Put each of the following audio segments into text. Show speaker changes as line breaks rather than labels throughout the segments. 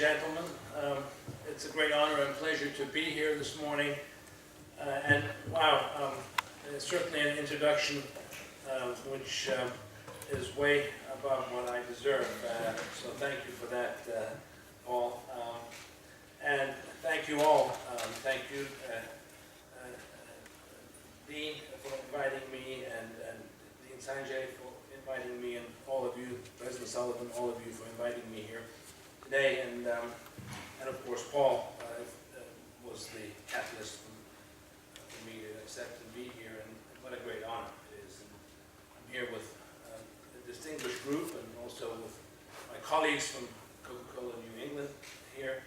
gentlemen. It's a great honor and pleasure to be here this morning. And wow, it's certainly an introduction which is way above what I deserve. So thank you for that, Paul. And thank you all. Thank you, Dean, for inviting me, and Dean Sanjay for inviting me, and all of you, President Sullivan, all of you for inviting me here today, and of course Paul was the catalyst for me to accept and be here, and what a great honor it is. And I'm here with a distinguished group, and also with my colleagues from Coca-Cola New England here.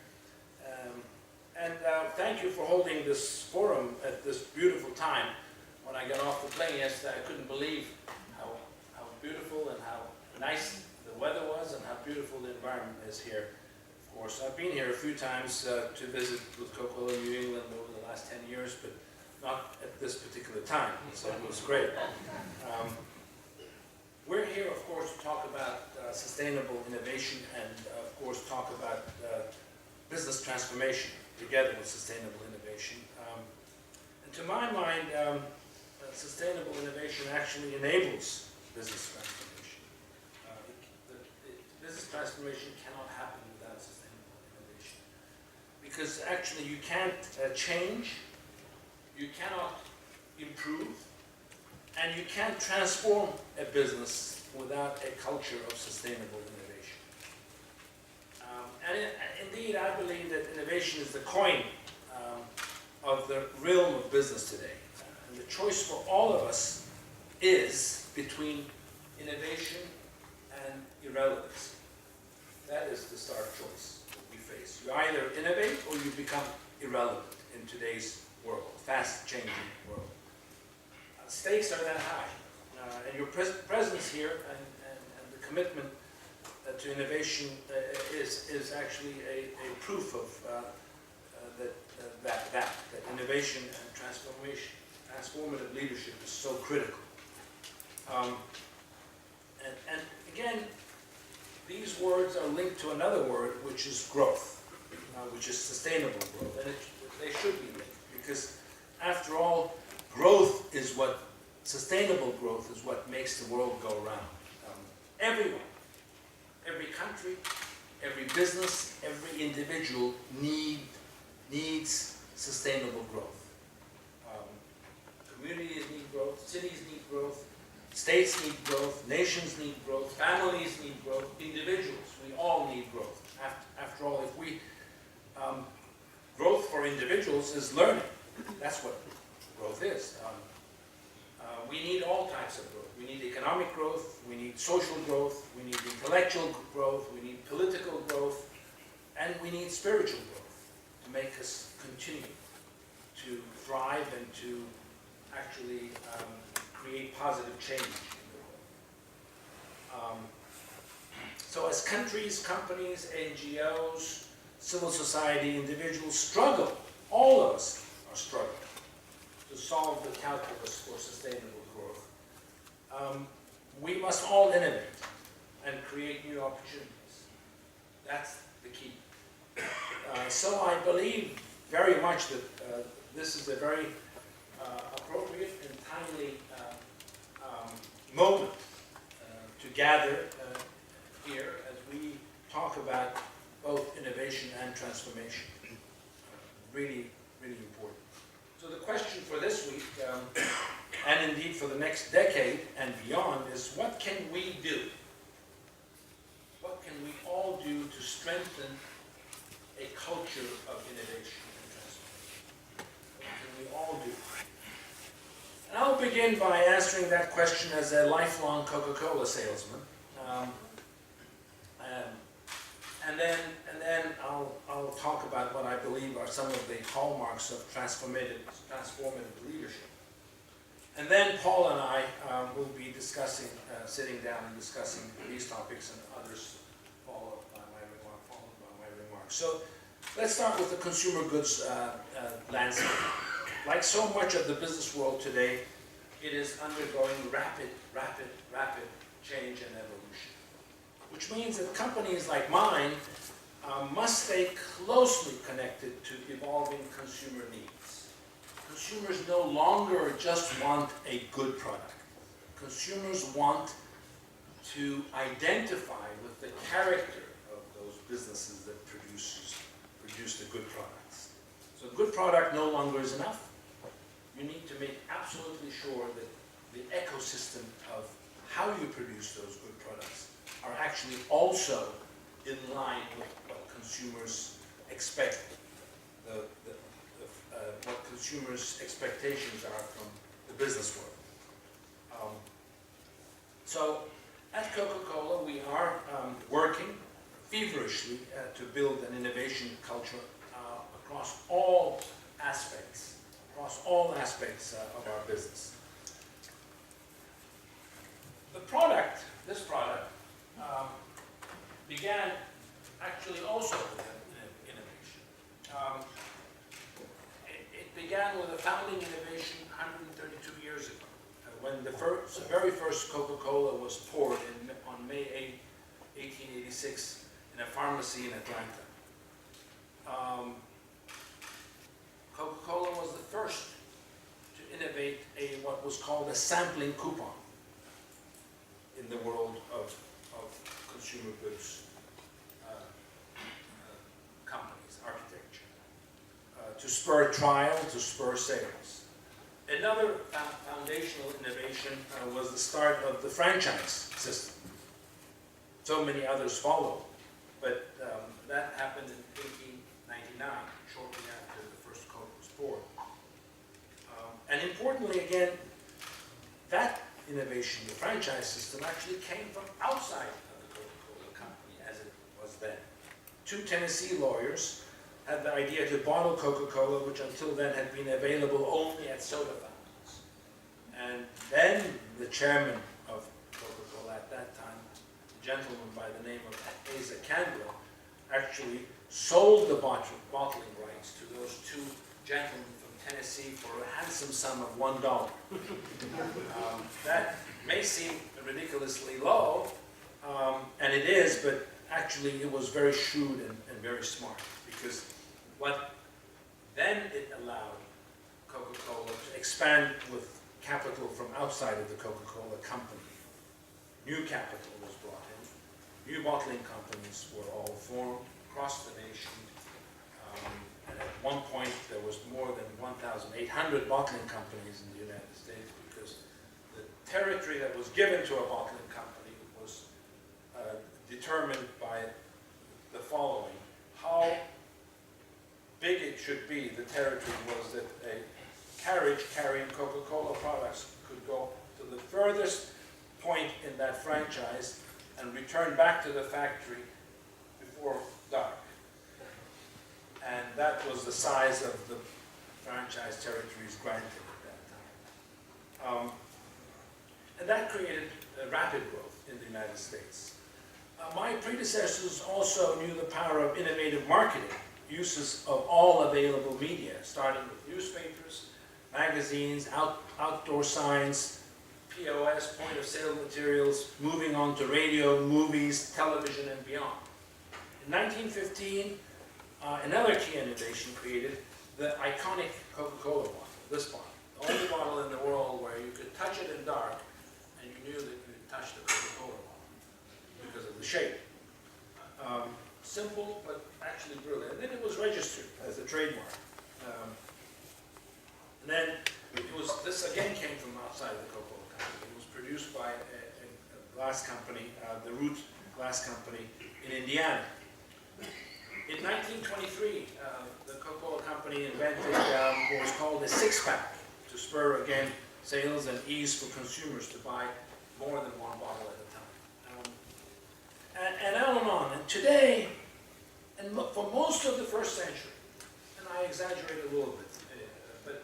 Thank you for holding this forum at this beautiful time. When I got off the plane yesterday, I couldn't believe how beautiful and how nice the weather was, and how beautiful the environment is here. Of course, I've been here a few times to visit with Coca-Cola New England over the last 10 years, but not at this particular time, so it was great. We're here, of course, to talk about sustainable innovation, and of course talk about business transformation together with sustainable innovation. And to my mind, sustainable innovation actually enables business transformation. Business transformation cannot happen without sustainable innovation, because actually you can't change, you cannot improve, and you can't transform a business without a culture of sustainable innovation. Indeed, I believe that innovation is the coin of the realm of business today. And the choice for all of us is between innovation and irrelevance. That is the stark choice that we face. You either innovate or you become irrelevant in today's world, fast-changing world. Stakes are that high. And your presence here and the commitment to innovation is actually a proof of that innovation and transformative leadership is so critical. And again, these words are linked to another word, which is growth, which is sustainable growth, and they should be linked, because after all, growth is what, sustainable growth is what makes the world go round. Everyone, every country, every business, every individual needs sustainable growth. Communities need growth, cities need growth, states need growth, nations need growth, families need growth, individuals, we all need growth. After all, if we, growth for individuals is learning. That's what growth is. We need all types of growth. We need economic growth, we need social growth, we need intellectual growth, we need political growth, and we need spiritual growth to make us continue to thrive and to actually create positive change in the world. So as countries, companies, NGOs, civil society, individuals struggle, all of us are struggling to solve the calculus for sustainable growth. We must all innovate and create new opportunities. That's the key. So I believe very much that this is a very appropriate and timely moment to gather here as we talk about both innovation and transformation. Really, really important. So the question for this week, and indeed for the next decade and beyond, is what can we do? What can we all do to strengthen a culture of innovation and transformation? What can we all do? And I'll begin by answering that question as a lifelong Coca-Cola salesman. And then I'll talk about what I believe are some of the hallmarks of transformative leadership. And then Paul and I will be discussing, sitting down and discussing these topics and others followed by my remarks. So let's start with the consumer goods landscape. Like so much of the business world today, it is undergoing rapid change and evolution. Which means that companies like mine must stay closely connected to evolving consumer needs. Consumers no longer just want a good product. Consumers want to identify with the character of those businesses that produce the good products. So a good product no longer is enough. You need to make absolutely sure that the ecosystem of how you produce those good products are actually also in line with what consumers expect, what consumers' expectations are from the business world. So at Coca-Cola, we are working feverishly to build an innovation culture across all aspects of our business. This product, began actually also with an innovation. It began with a founding innovation 132 years ago, when the very first Coca-Cola was poured on May 8, 1886, in a pharmacy in Atlanta. Coca-Cola was the first to innovate what was called a sampling coupon in the world of consumer goods companies, architecture, to spur trial, to spur sales. Another foundational innovation was the start of the franchise system. So many others followed, but that happened in 1899, shortly after the first Coke was poured. And importantly, again, that innovation, the franchise system, actually came from outside of the Coca-Cola company as it was then. Two Tennessee lawyers had the idea to bottle Coca-Cola, which until then had been available only at soda fountains. And then the chairman of Coca-Cola at that time, a gentleman by the name of Asa Candler, actually sold the bottling rights to those two gentlemen from Tennessee for a handsome sum of $1. That may seem ridiculously low, and it is, but actually it was very shrewd and very smart, because what then it allowed Coca-Cola to expand with capital from outside of the Coca-Cola company. New capital was brought in, new bottling companies were all formed across the nation, and at one point there was more than 1,800 bottling companies in the United States, because the territory that was given to a bottling company was determined by the following: how big it should be. The territory was that a carriage carrying Coca-Cola products could go to the furthest point in that franchise and return back to the factory before dark. And that was the size of the franchise territories granted at that time. And that created rapid growth in the United States. My predecessors also knew the power of innovative marketing, uses of all available media, starting with newspapers, magazines, outdoor signs, POS, point of sale materials, moving on to radio, movies, television, and beyond. In 1915, another key innovation created the iconic Coca-Cola bottle, this bottle. The only bottle in the world where you could touch it in dark and you knew that you had touched the Coca-Cola bottle because of the shape. Simple, but actually brilliant. And then it was registered as a trademark. And then this again came from outside the Coca-Cola company. It was produced by a glass company, the Root Glass Company in Indiana. In 1923, the Coca-Cola Company invented what was called a six-pack to spur, again, sales and ease for consumers to buy more than one bottle at a time. And on and on. And today, and for most of the first century, and I exaggerate a little bit, but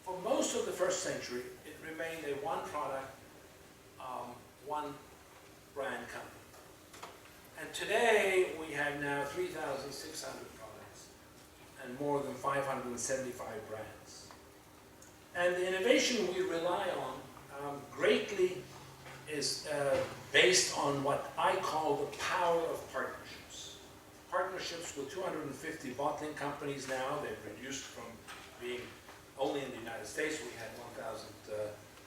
for most of the first century, it remained a one product, one brand company. And today, we have now 3,600 products and more than 575 brands. And the innovation we rely on greatly is based on what I call the power of partnerships. Partnerships with 250 bottling companies now. They've reduced from being only in the United States. We had 1,000,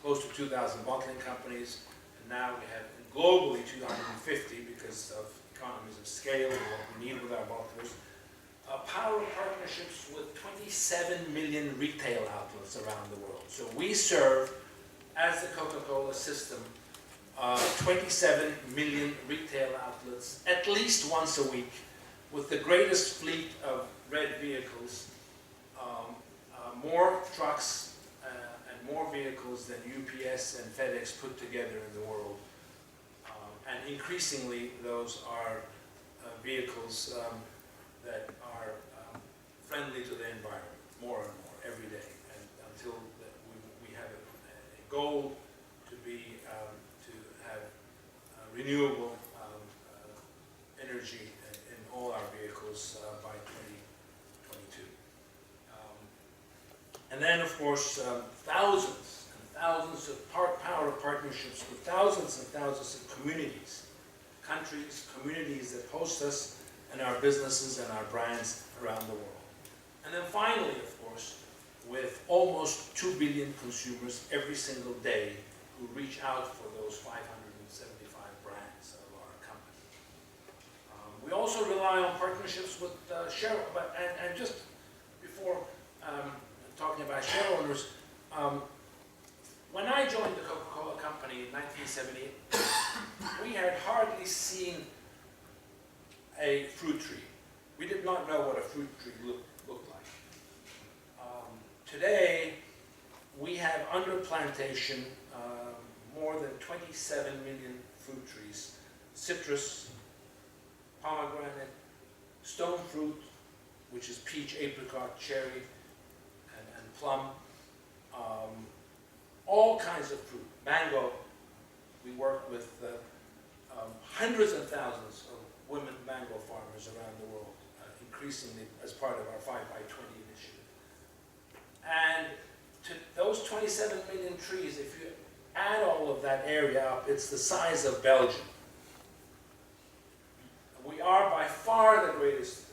close to 2,000 bottling companies. And now we have globally 250 because of economies of scale and what we need with our bottlers. Power of partnerships with 27 million retail outlets around the world. So we serve, as the Coca-Cola system, 27 million retail outlets at least once a week, with the greatest fleet of red vehicles, more trucks and more vehicles than UPS and FedEx put together in the world. And increasingly, those are vehicles that are friendly to the environment, more and more every day, and until we have a goal to be to have renewable energy in all our vehicles by 2022. And then, of course, thousands and thousands of power of partnerships with thousands and thousands of communities, countries, communities that host us and our businesses and our brands around the world. And then finally, of course, with almost 2 billion consumers every single day who reach out for those 575 brands of our company. We also rely on partnerships with and just before talking about share owners, when I joined the Coca-Cola company in 1978, we had hardly seen a fruit tree. We did not know what a fruit tree looked like. Today, we have under plantation more than 27 million fruit trees: citrus, pomegranate, stone fruit, which is peach, apricot, cherry, and plum, all kinds of fruit, mango. We work with hundreds of thousands of women mango farmers around the world, increasingly as part of our 5x20 initiative. And to those 27 million trees, if you add all of that area up, it's the size of Belgium. We are by far the greatest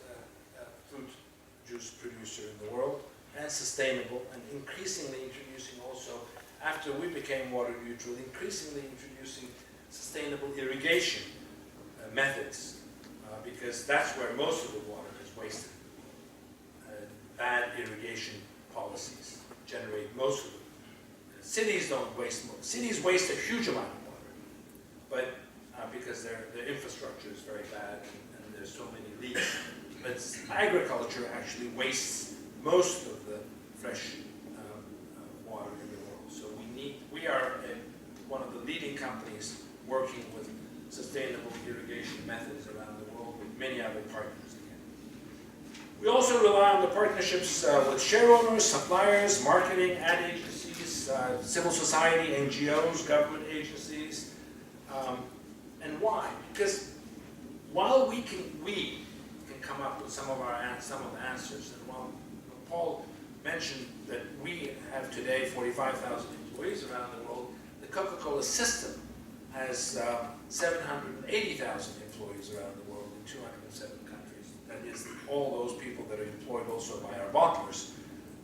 fruit juice producer in the world, and sustainable, and increasingly introducing also, after we became water neutral, increasingly introducing sustainable irrigation methods, because that's where most of the water is wasted. Bad irrigation policies generate most of it. Cities don't waste more. Cities waste a huge amount of water, but because their infrastructure is very bad and there's so many leaks. But agriculture actually wastes most of the fresh water in the world. So we are one of the leading companies working with sustainable irrigation methods around the world with many other partners again. We also rely on the partnerships with share owners, suppliers, marketing, ad agencies, civil society, NGOs, government agencies. And why? Because while we can come up with some of the answers, and while Paul mentioned that we have today 45,000 employees around the world, the Coca-Cola system has 780,000 employees around the world in 207 countries. That is all those people that are employed also by our bottlers,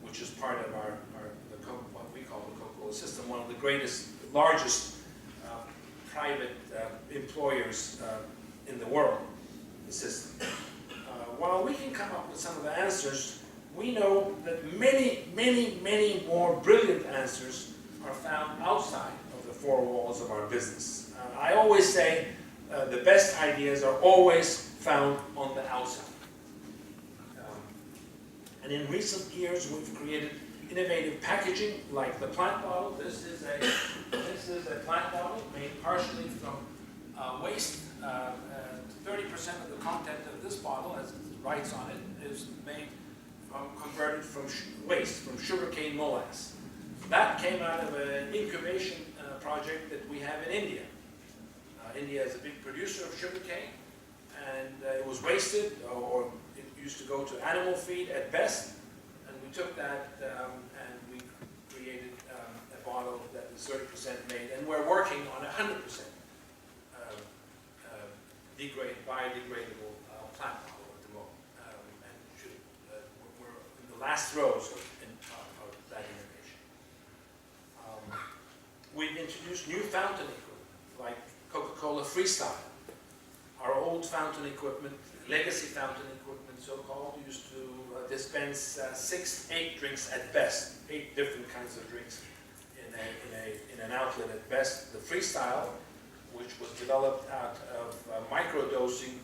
which is part of what we call the Coca-Cola system, one of the largest private employers in the world, the system. While we can come up with some of the answers, we know that many, many, many more brilliant answers are found outside of the four walls of our business. I always say the best ideas are always found on the outside. And in recent years, we've created innovative packaging like the plant bottle. This is a plant bottle made partially from waste. 30% of the content of this bottle, as it writes on it, is converted from waste, from sugarcane molasses. That came out of an incubation project that we have in India. India is a big producer of sugarcane, and it was wasted, or it used to go to animal feed at best. And we took that and we created a bottle that is 30% made, and we're working on 100% biodegradable plant model at the moment. We're in the last throes of that innovation. We've introduced new fountain equipment, like Coca-Cola Freestyle. Our old fountain equipment, legacy fountain equipment, so-called, used to dispense 8 drinks at best, 8 different kinds of drinks in an outlet at best. The Freestyle, which was developed out of microdosing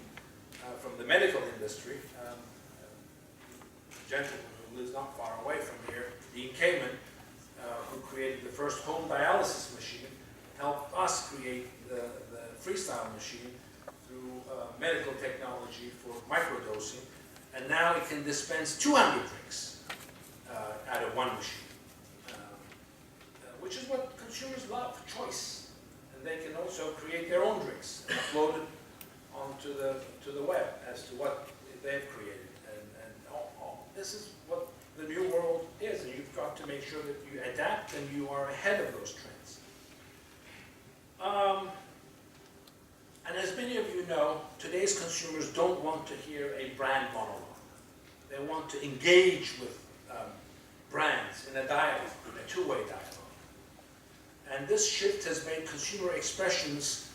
from the medical industry. A gentleman who lives not far away from here, Dean Kamen, who created the first home dialysis machine, helped us create the Freestyle machine through medical technology for microdosing, and now it can dispense 200 drinks out of one machine, which is what consumers love, choice. And they can also create their own drinks and upload it onto the web as to what they've created. And this is what the new world is, and you've got to make sure that you adapt and you are ahead of those trends. And as many of you know, today's consumers don't want to hear a brand monologue. They want to engage with brands in a dialogue, in a two-way dialogue. And this shift has made consumer expressions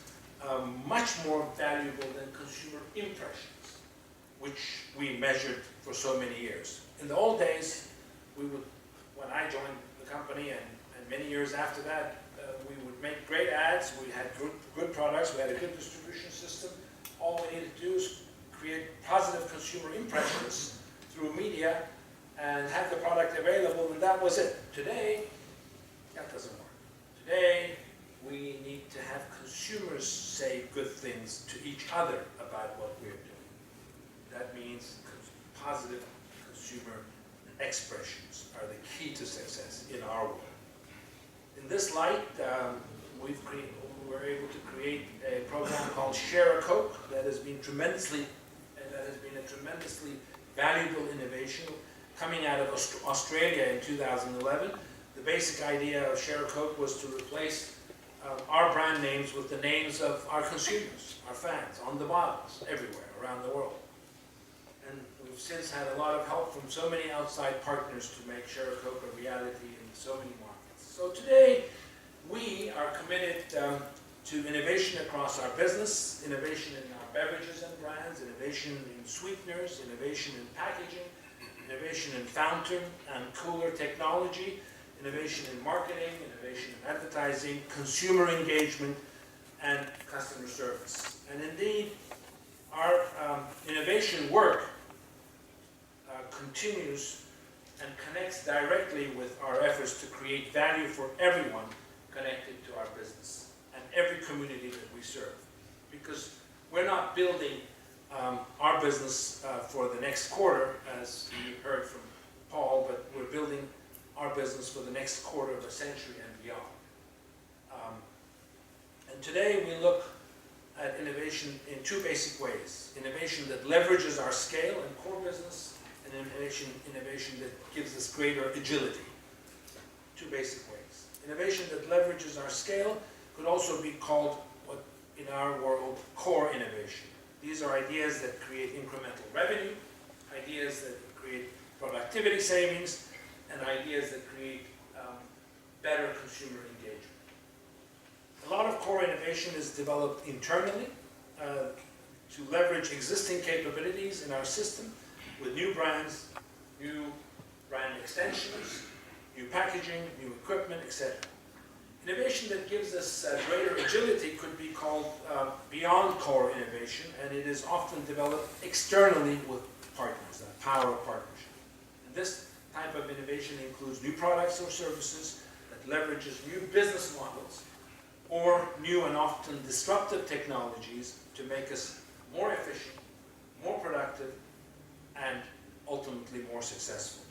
much more valuable than consumer impressions, which we measured for so many years. In the old days, when I joined the company and many years after that, we would make great ads, we had good products, we had a good distribution system. All we needed to do is create positive consumer impressions through media and have the product available, and that was it. Today, that doesn't work. Today, we need to have consumers say good things to each other about what we're doing. That means positive consumer expressions are the key to success in our world. In this light, we were able to create a program called Share a Coke that has been a tremendously valuable innovation coming out of Australia in 2011. The basic idea of Share a Coke was to replace our brand names with the names of our consumers, our fans, on the bottles everywhere around the world. And we've since had a lot of help from so many outside partners to make Share a Coke a reality in so many markets. So today, we are committed to innovation across our business, innovation in our beverages and brands, innovation in sweeteners, innovation in packaging, innovation in fountain and cooler technology, innovation in marketing, innovation in advertising, consumer engagement, and customer service. And indeed, our innovation work continues and connects directly with our efforts to create value for everyone connected to our business and every community that we serve. Because we're not building our business for the next quarter, as you heard from Paul, but we're building our business for the next quarter of a century and beyond. And today we look at innovation in two basic ways. Innovation that leverages our scale and core business, and innovation that gives us greater agility. Two basic ways. Innovation that leverages our scale could also be called, what in our world, core innovation. These are ideas that create incremental revenue, ideas that create productivity savings, and ideas that create better consumer engagement. A lot of core innovation is developed internally to leverage existing capabilities in our system with new brands, new brand extensions, new packaging, new equipment, etc. Innovation that gives us greater agility could be called beyond core innovation, and it is often developed externally with partners, the power of partnership. And this type of innovation includes new products or services that leverages new business models or new and often disruptive technologies to make us more efficient, more productive, and ultimately more successful.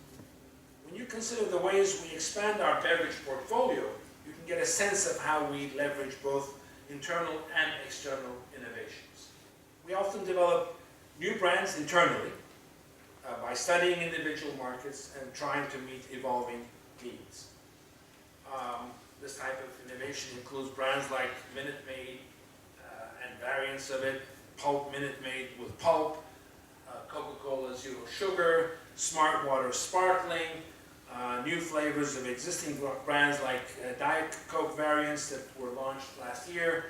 When you consider the ways we expand our beverage portfolio, you can get a sense of how we leverage both internal and external innovations. We often develop new brands internally by studying individual markets and trying to meet evolving needs. This type of innovation includes brands like Minute Maid and variants of it, Pulp Minute Maid with pulp, Coca-Cola Zero Sugar, Smart Water Sparkling, new flavors of existing brands like Diet Coke variants that were launched last year.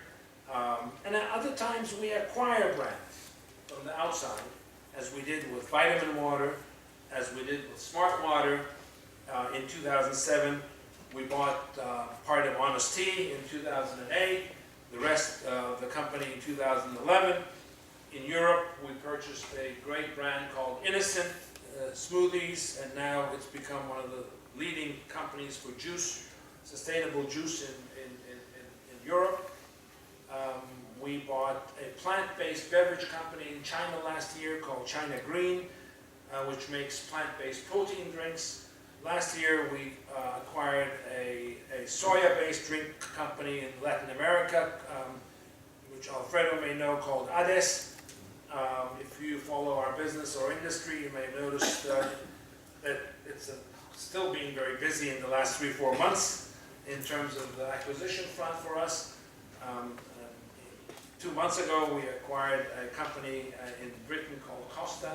And at other times we acquire brands from the outside, as we did with Vitamin Water, as we did with Smart Water. In 2007, we bought part of Honest Tea in 2008, the rest of the company in 2011. In Europe, we purchased a great brand called Innocent Smoothies, and now it's become one of the leading companies for juice, sustainable juice in Europe. We bought a plant-based beverage company in China last year called China Green, which makes plant-based protein drinks. Last year, we acquired a soya-based drink company in Latin America, which Alfredo may know, called Ades. If you follow our business or industry, you may notice that it's still being very busy in the last 3-4 months in terms of the acquisition front for us. 2 months ago, we acquired a company in Britain called Costa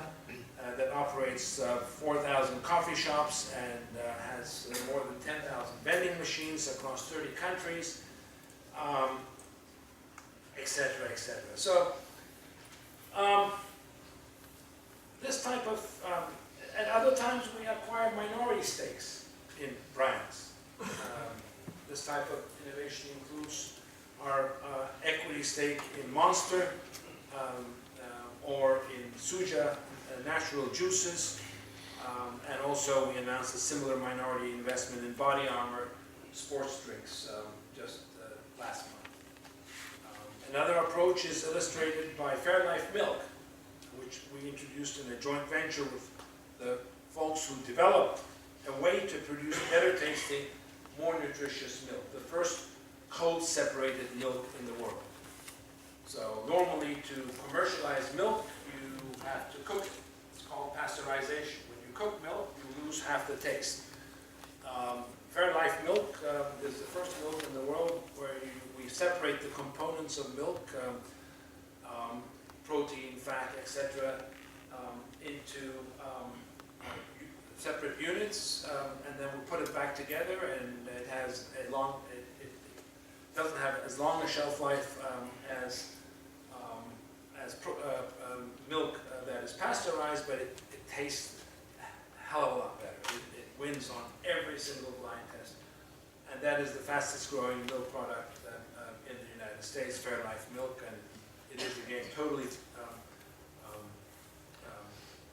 that operates 4,000 coffee shops and has more than 10,000 vending machines across 30 countries, etc., etc. So, this type of, at other times we acquire minority stakes in brands. This type of innovation includes our equity stake in Monster or in Suja natural juices, and also we announced a similar minority investment in Body Armor sports drinks just last month. Another approach is illustrated by Fairlife Milk, which we introduced in a joint venture with the folks who developed a way to produce better tasting, more nutritious milk. The first cold-separated milk in the world. So normally to commercialize milk, you have to cook it. It's called pasteurization. When you cook milk, you lose half the taste. Fairlife Milk is the first milk in the world where we separate the components of milk, protein, fat, etc., into separate units, and then we put it back together, and it has a long, it doesn't have as long a shelf life as milk that is pasteurized, but it tastes a hell of a lot better. It wins on every single blind test, and that is the fastest growing milk product in the United States, Fairlife Milk, and it is again totally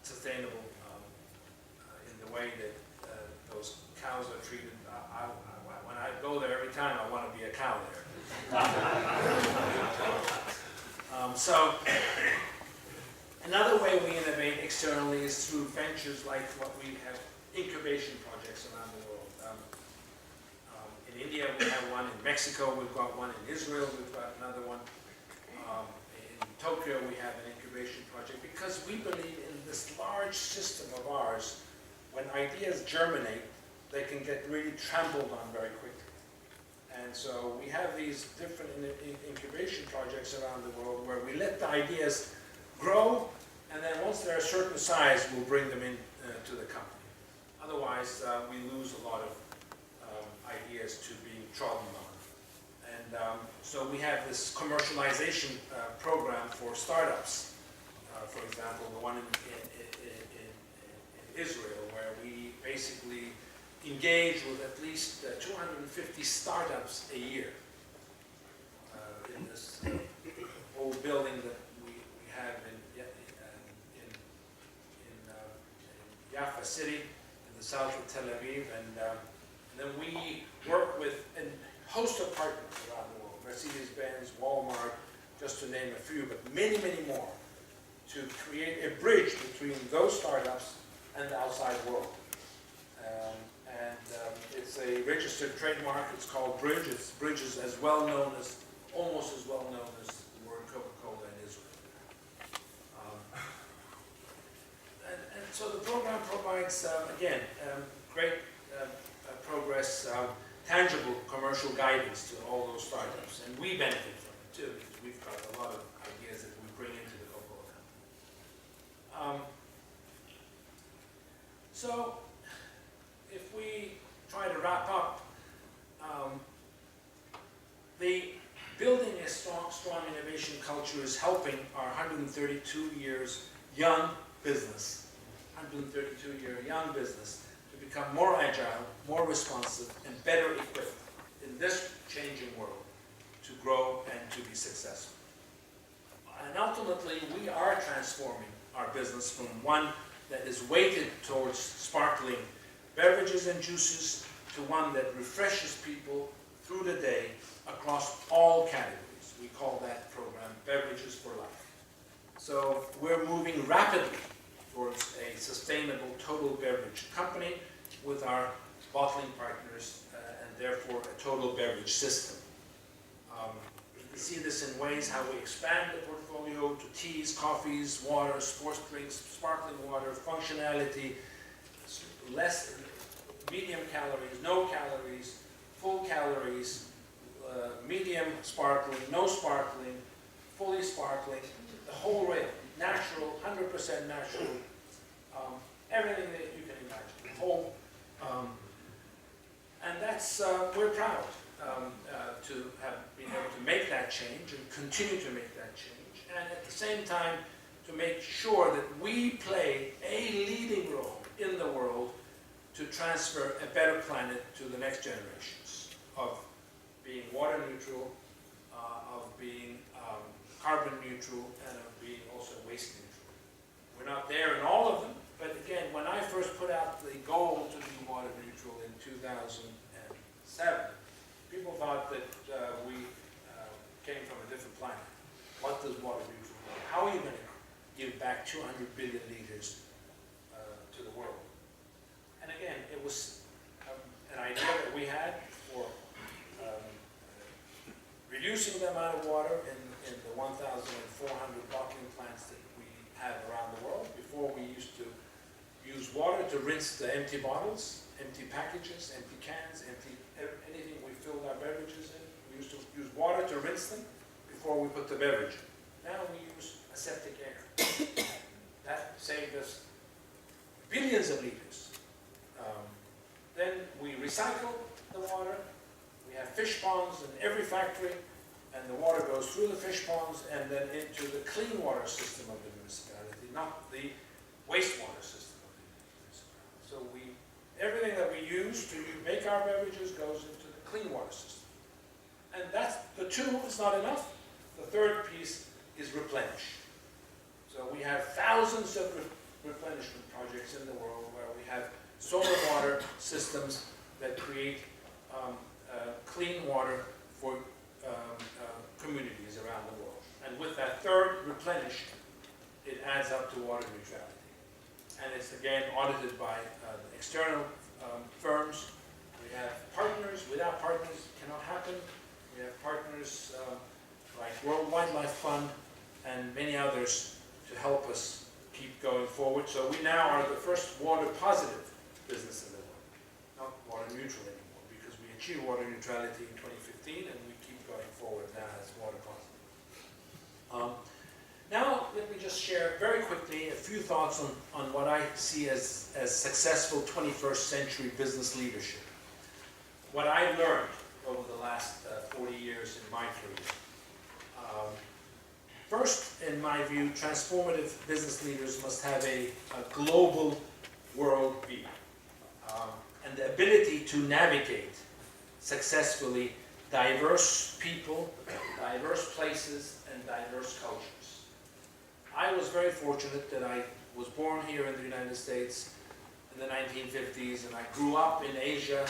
sustainable in the way that those cows are treated. When I go there every time, I want to be a cow there. So another way we innovate externally is through ventures like what we have, incubation projects around the world. In India we have one, in Mexico we've got one, in Israel we've got another one, in Tokyo we have an incubation project, because we believe in this large system of ours. When ideas germinate, they can get really trampled on very quickly. And so we have these different incubation projects around the world where we let the ideas grow, and then once they're a certain size, we'll bring them in to the company. Otherwise, we lose a lot of ideas to being trodden on. And so we have this commercialization program for startups. For example, the one in Israel, where we basically engage with at least 250 startups a year in this old building that we have in Jaffa City, in the south of Tel Aviv, and then we work with a host of partners around the world, Mercedes-Benz, Walmart, just to name a few, but many, many more, to create a bridge between those startups and the outside world. It's a registered trademark. It's called Bridge. Bridge is as well known as, almost as well known as the word Coca-Cola in Israel. And so the program provides, again, great progress, tangible commercial guidance to all those startups, and we benefit from it too, because we've got a lot of ideas that we bring into the Cocoa Company. So, if we try to wrap up, the building a strong innovation culture is helping our 132 years young business, 132-year young business, to become more agile, more responsive, and better equipped in this changing world to grow and to be successful. And ultimately, we are transforming our business from one that is weighted towards sparkling beverages and juices to one that refreshes people through the day across all categories. We call that program Beverages for Life. So we're moving rapidly towards a sustainable total beverage company with our bottling partners and therefore a total beverage system. You can see this in ways how we expand the portfolio to teas, coffees, water, sports drinks, sparkling water, functionality, less, medium calories, no calories, full calories, medium sparkling, no sparkling, fully sparkling, the whole rail, natural, 100% natural, everything that you can imagine, the whole, and that's, we're proud to have been able to make that change and continue to make that change, and at the same time to make sure that we play a leading role in the world to transfer a better planet to the next generations of being water neutral, of being carbon neutral, and of being also waste neutral. We're not there in all of them, but again, when I first put out the goal to be water neutral in 2007, people thought that we came from a different planet. What does water neutral mean? How are you going to give back 200 billion liters to the world? And again, it was an idea that we had for reducing the amount of water in the 1,400 bottling plants that we have around the world. Before, we used to use water to rinse the empty bottles, empty packages, empty cans, anything we filled our beverages in. We used to use water to rinse them before we put the beverage in. Now we use aseptic air. That saved us billions of liters. Then we recycle the water. We have fish ponds in every factory, and the water goes through the fish ponds and then into the clean water system of the municipality, not the wastewater system of the municipality. So everything that we use to make our beverages goes into the clean water system. And that's, the two is not enough. The third piece is replenish. So we have thousands of replenishment projects in the world where we have solar water systems that create clean water for communities around the world. And with that third replenish, it adds up to water neutrality. And it's again audited by external firms. We have partners. Without partners, it cannot happen. We have partners like World Wildlife Fund and many others to help us keep going forward. So we now are the first water positive business in the world, not water neutral anymore, because we achieved water neutrality in 2015 and we keep going forward now as water positive. Now let me just share very quickly a few thoughts on what I see as successful 21st century business leadership. What I learned over the last 40 years in my career. First, in my view, transformative business leaders must have a global world view and the ability to navigate successfully diverse people, diverse places, and diverse cultures. I was very fortunate that I was born here in the United States in the 1950s, and I grew up in Asia.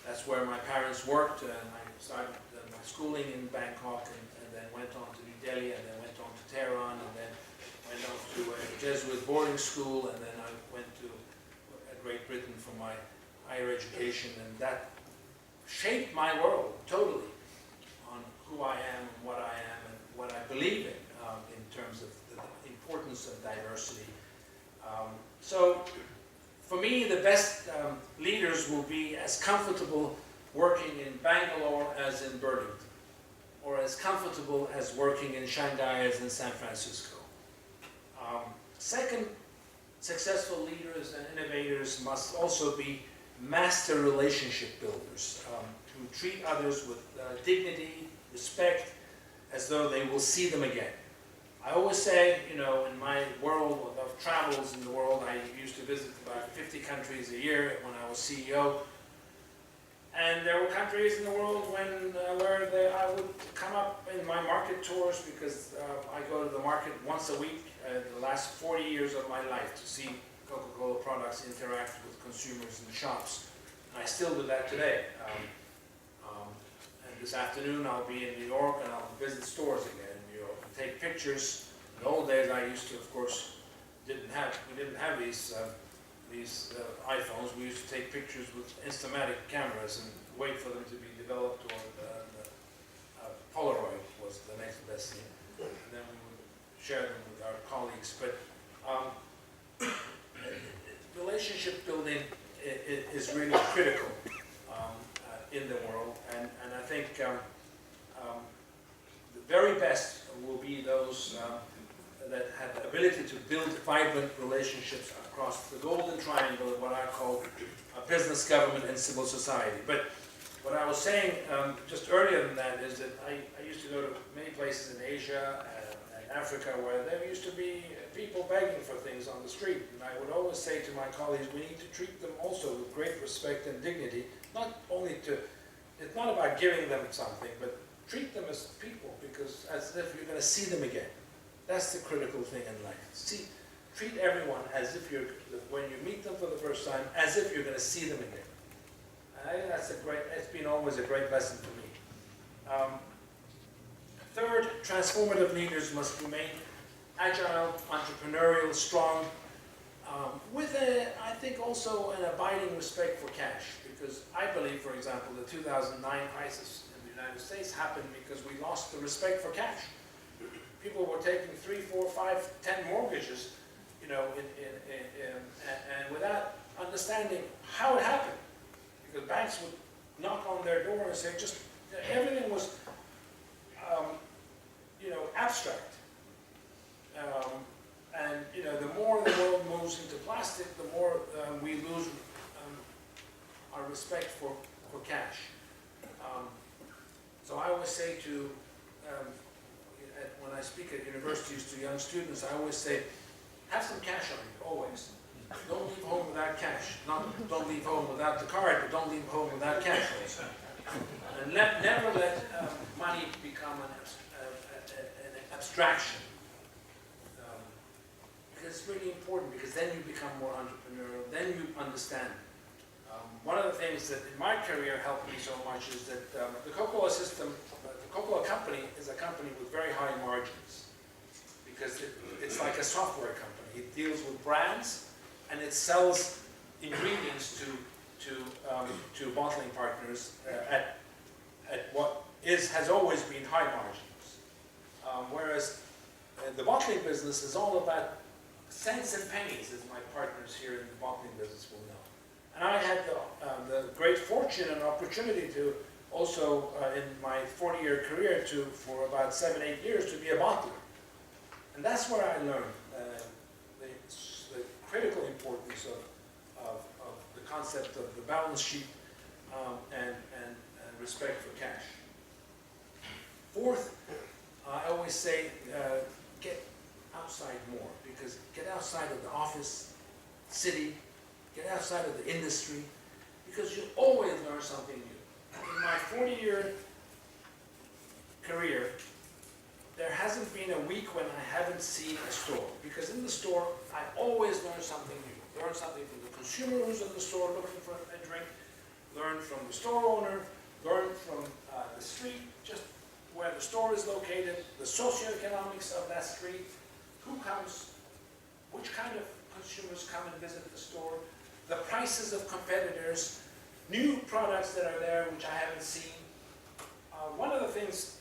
That's where my parents worked, and I started my schooling in Bangkok, and then went on to New Delhi, and then went on to Tehran, and then went on to a Jesuit boarding school, and then I went to Great Britain for my higher education, and that shaped my world totally on who I am and what I believe in terms of the importance of diversity. So For me, the best leaders will be as comfortable working in Bangalore as in Burlington, or as comfortable as working in Shanghai as in San Francisco. Second, successful leaders and innovators must also be master relationship builders, who treat others with dignity, respect, as though they will see them again. I always say, you know, in my world of travels in the world, I used to visit about 50 countries a year when I was CEO. And there were countries in the world where I would come up in my market tours, because I go to the market once a week the last 40 years of my life to see Coca-Cola products interact with consumers in the shops. And I still do that today. And this afternoon I'll be in New York and I'll visit stores again in New York and take pictures. In the old days I used to, of course, we didn't have these iPhones. We used to take pictures with Instamatic cameras and wait for them to be developed, or Polaroid was the next best thing. And then we would share them with our colleagues. But relationship building is really critical in the world, and I think the very best will be those that have the ability to build vibrant relationships across the golden triangle of what I call business, government, and civil society. But what I was saying just earlier than that is that I used to go to many places in Asia and Africa where there used to be people begging for things on the street. And I would always say to my colleagues, we need to treat them also with great respect and dignity, not only to, it's not about giving them something, but treat them as people, because as if you're going to see them again. That's the critical thing in life. Treat everyone as if when you meet them for the first time, as if you're going to see them again. And I think it's been always a great lesson for me. Third, transformative leaders must remain agile, entrepreneurial, strong, with I think also an abiding respect for cash. Because I believe, for example, the 2009 crisis in the United States happened because we lost the respect for cash. People were taking 3, 4, 5, 10 mortgages, you know, and without understanding how it happened. Because banks would knock on their door and say, everything was, you know, abstract. And, you know, the more the world moves into plastic, the more we lose our respect for cash. So I always say to, when I speak at universities to young students, I always say, have some cash on you, always. Don't leave home without cash. Don't leave home without the card, but don't leave home without cash also. And never let money become an abstraction. Because it's really important, because then you become more entrepreneurial, then you understand. One of the things that in my career helped me so much is that the Coca-Cola system, the Coca-Cola company is a company with very high margins, because it's like a software company. It deals with brands and it sells ingredients to bottling partners at what has always been high margins. Whereas the bottling business is all about cents and pennies, as my partners here in the bottling business will know. And I had the great fortune and opportunity to also, in my 40-year career, for about 7, 8 years, to be a bottler. And that's where I learned the critical importance of the concept of the balance sheet and respect for cash. Fourth, I always say, get outside more, because get outside of the office, city, get outside of the industry, because you always learn something new. In my 40-year career, there hasn't been a week when I haven't seen a store, because in the store, I always learn something new. Learn something from the consumer who's in the store looking for a drink, learn from the store owner, learn from the street, just where the store is located, the socioeconomics of that street, who comes, which kind of consumers come and visit the store, the prices of competitors, new products that are there which I haven't seen. One of the things,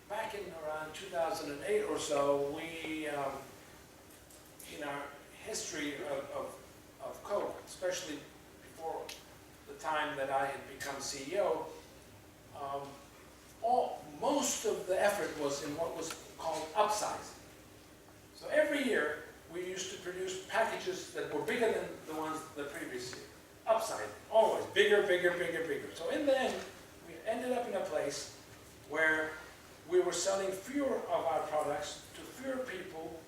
back in around 2008 or so, we, in our history of Coke, especially before the time that I had become CEO, most of the effort was in what was called upsizing. So every year, we used to produce packages that were bigger than the ones the previous year. Upsizing, always bigger, bigger, bigger, bigger. So in the end, we ended up in a place where we were selling fewer of our products to fewer people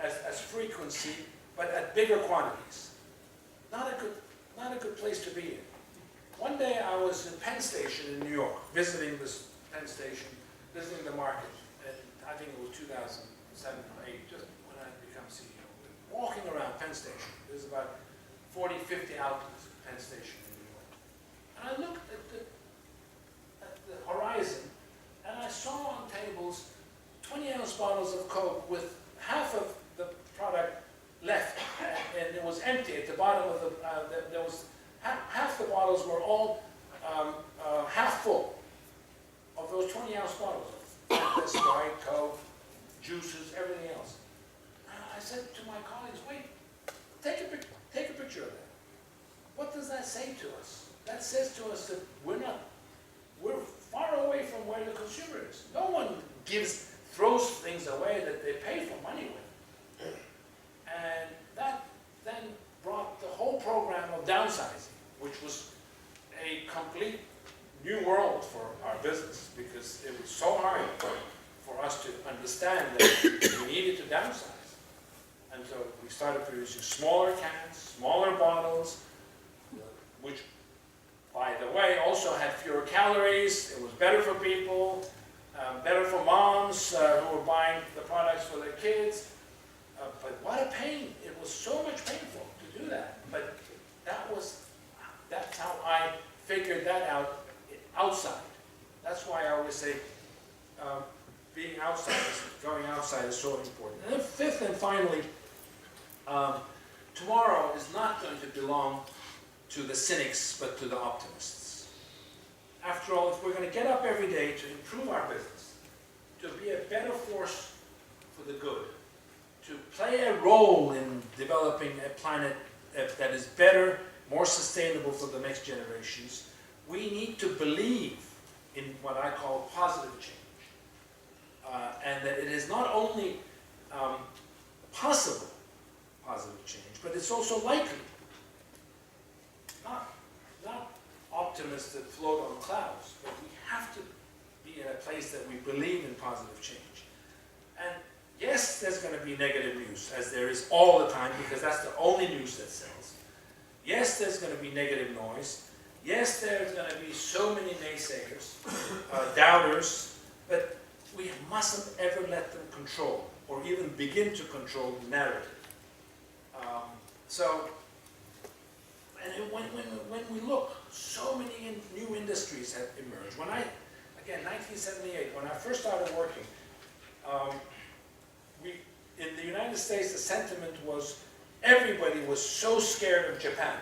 as frequency, but at bigger quantities. Not a good place to be in. One day I was in Penn Station in New York, visiting this Penn Station, visiting the market, and I think it was 2007 or 8, just when I had become CEO. Walking around Penn Station, there's about 40, 50 outlets at Penn Station in New York. And I looked at the horizon, and I saw on tables 20-ounce bottles of Coke with half of the product left, and it was empty at the bottom of there was half the bottles were all half full of those 20-ounce bottles. Sprite, Coke, juices, everything else. I said to my colleagues, wait, take a picture of that. What does that say to us? That says to us that we're far away from where the consumer is. No one throws things away that they pay for money with. And that then brought the whole program of downsizing, which was a complete new world for our business, because it was so hard for us to understand that we needed to downsize. And so we started producing smaller cans, smaller bottles, which, by the way, also had fewer calories. It was better for people, better for moms who were buying the products for their kids. But what a pain. It was so much painful to do that. But that's how I figured that out outside. That's why I always say being outside, going outside is so important. And then fifth and finally, tomorrow is not going to belong to the cynics, but to the optimists. After all, if we're going to get up every day to improve our business, to be a better force for the good, to play a role in developing a planet that is better, more sustainable for the next generations, we need to believe in what I call positive change. And that it is not only possible positive change, but it's also likely. Not optimists that float on clouds, but we have to be in a place that we believe in positive change. And yes, there's going to be negative news, as there is all the time, because that's the only news that sells. Yes, there's going to be negative noise. Yes, there's going to be so many naysayers, doubters, but we mustn't ever let them control, or even begin to control the narrative. And when we look, so many new industries have emerged. Again, 1978, when I first started working, in the United States, the sentiment was everybody was so scared of Japan,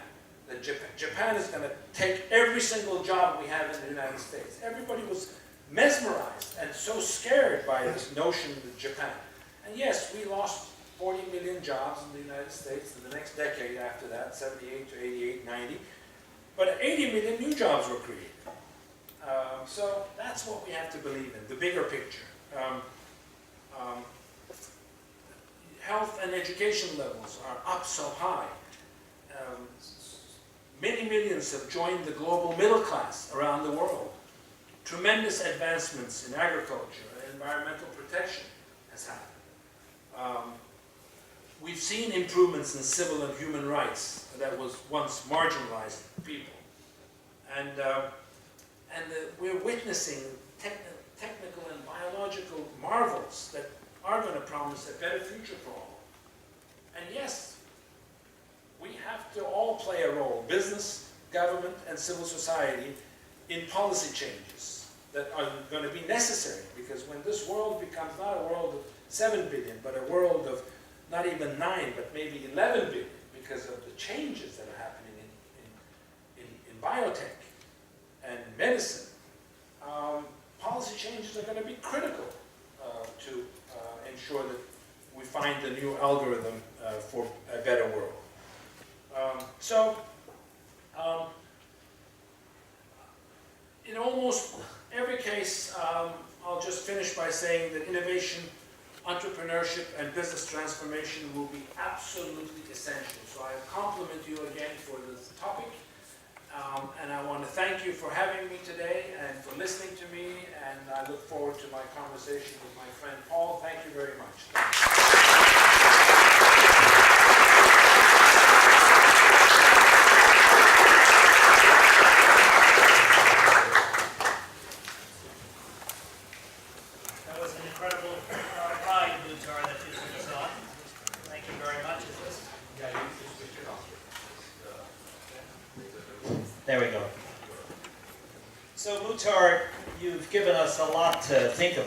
that Japan is going to take every single job we have in the United States. Everybody was mesmerized and so scared by this notion of Japan. And yes, we lost 40 million jobs in the United States in the next decade after that, 78 to 88, 90. But 80 million new jobs were created. So that's what we have to believe in, the bigger picture. Health and education levels are up so high. Many millions have joined the global middle class around the world. Tremendous advancements in agriculture and environmental protection has happened. We've seen improvements in civil and human rights that was once marginalized people. And we're witnessing technical and biological marvels that are going to promise a better future for all. And yes, we have to all play a role, business, government, and civil society, in policy changes that are going to be necessary, because when this world becomes not a world of 7 billion, but a world of not even 9, but maybe 11 billion, because of the changes that are happening in biotech and medicine, policy changes are going to be critical to ensure that we find the new algorithm for a better world. In almost every case, I'll just finish by saying that innovation, entrepreneurship, and business transformation will be absolutely essential. So I compliment you again for this topic, and I want to thank you for having me today and for listening to me, and I look forward to my conversation with my friend Paul. Thank you very much.
That was an incredible ride, Muhtar, that you took us on. Thank you very much. There we go. So, Muhtar, you've given us a lot to think about.